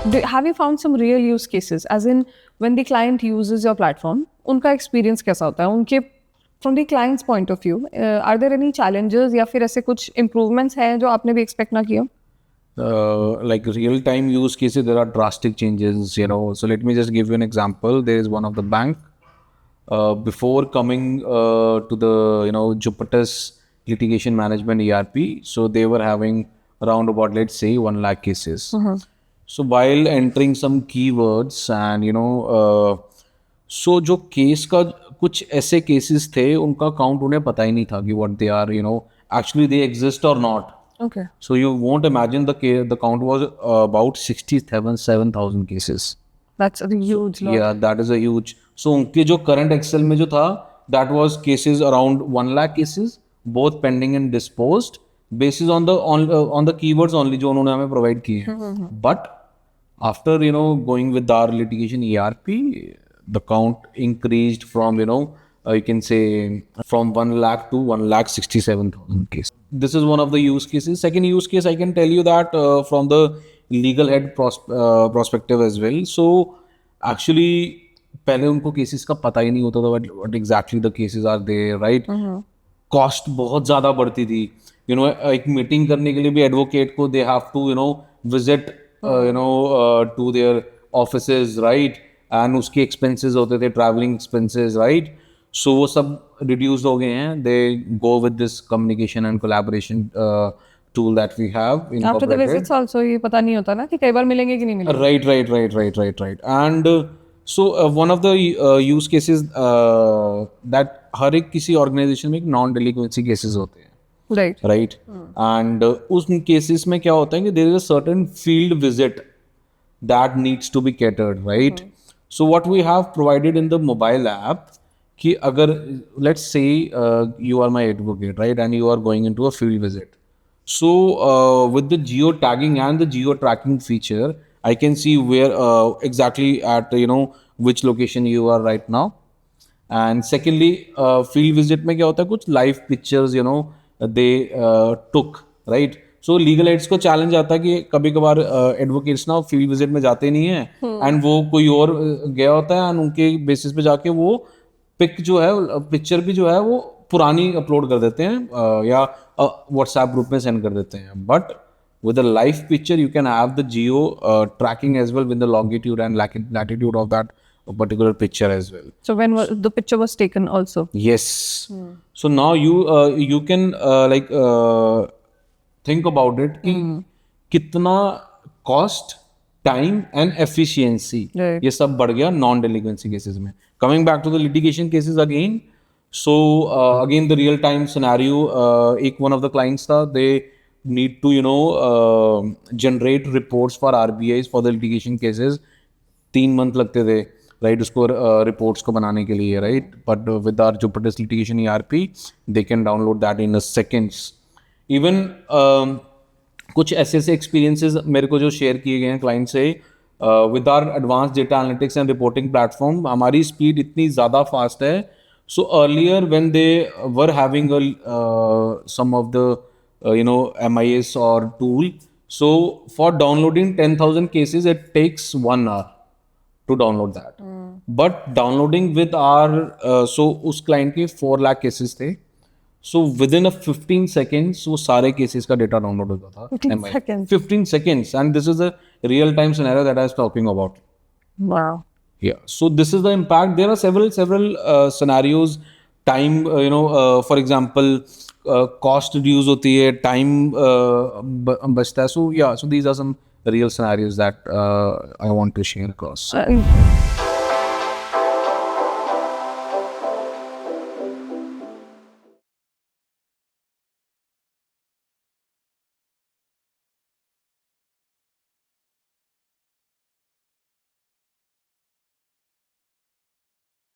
Have you found some real use cases? As in, when the client uses your platform, उनका experience कैसा होता है? उनके from the client's point of view, are there any challenges या फिर ऐसे कुछ improvements हैं जो आपने भी expect ना किया? Like real-time use cases, there are drastic changes, you know. So let me just give you an example. There is one of the bank. Before coming to the Jupiter's litigation management ERP, so they were having around about, let's say, 1 lakh cases. So while entering some keywords and so जो case का कुछ ऐसे cases थे उनका count उन्हें पता ही नहीं था कि what they are, actually they exist or not. Okay. So you won't imagine the count was about 67,000 cases. That's a huge lot. Yeah, that is a huge. So उनके जो current Excel में जो था, that was cases around 1 lakh cases, both pending and disposed, basis on the keywords only जो उन्होंने हमें provide किए हैं. But after going with our litigation ERP, the count increased from you can say from 1 lakh to 1,67,000 cases. This is one of the use cases. Second use case, I can tell you that from the legal head perspective as well. So actually पहले उनको cases का पता ही नहीं होता था what exactly the cases are there, right? Cost बहुत ज़्यादा बढ़ती थी. एक meeting करने के लिए भी advocate को they have to visit to their offices, right? And उसके expenses होते थे, traveling expenses, right? So वो सब reduced हो गए हैं. They go with this communication and collaboration tool that we have incorporated. After the visits also ये पता नहीं होता ना कि कई बार मिलेंगे कि नहीं मिलेंगे. Right. And so one of the use cases that हर एक किसी organization में एक non-delinquency cases होते हैं. Right. And उस cases में क्या होता है कि there is a certain field visit that needs to be catered, right? So what we have provided in the mobile app कि अगर let's say you are my advocate, right, and you are going into a field visit. So with the geo tagging and the geo tracking feature, I can see where exactly at which location you are right now. And secondly, field visit में क्या होता है कुछ live pictures they took, right? So legal aids को challenge आता है कि कभी कभार advocates ना field visit में जाते नहीं हैं and वो कोई और गया होता है and उनके basis पे जाके वो पिक जो है पिक्चर भी जो है वो पुरानी अपलोड कर देते हैं या व्हाट्सएप ग्रुप में सेंड कर देते हैं. But with a live picture you can have the geo tracking as well with the longitude and latitude of that particular picture as well. So when the picture was taken also? Yes. So now you can think about it कि कितना cost, time and efficiency ये सब बढ़ गया non-delinquency cases में. Coming back to the litigation cases again, so again the real time scenario, एक one of the clients था, they need to generate reports for RBIs for the litigation cases. 3 month लगते थे, right, उसको reports को बनाने के लिए, right? But with our Jupiter's litigation ERP, they can download that in a seconds. Even कुछ ऐसे experiences मेरे को जो share किए गए हैं client से, with our advanced data analytics and reporting platform, हमारी speed इतनी ज़्यादा fast है. So earlier when they were having some of the MIS or tool, so for downloading 10,000 cases it takes 1 hour to download that. But downloading with our so उस client के 4 lakh cases थे. So within a 15 seconds वो सारे cases का data download होता था. 15 seconds, and this is a real time scenario that I was talking about. Wow. Yeah. So this is the impact. There are several scenarios. Time, for example, cost reduce होती है, time बचता है. So yeah. So these are some real scenarios that I want to share across.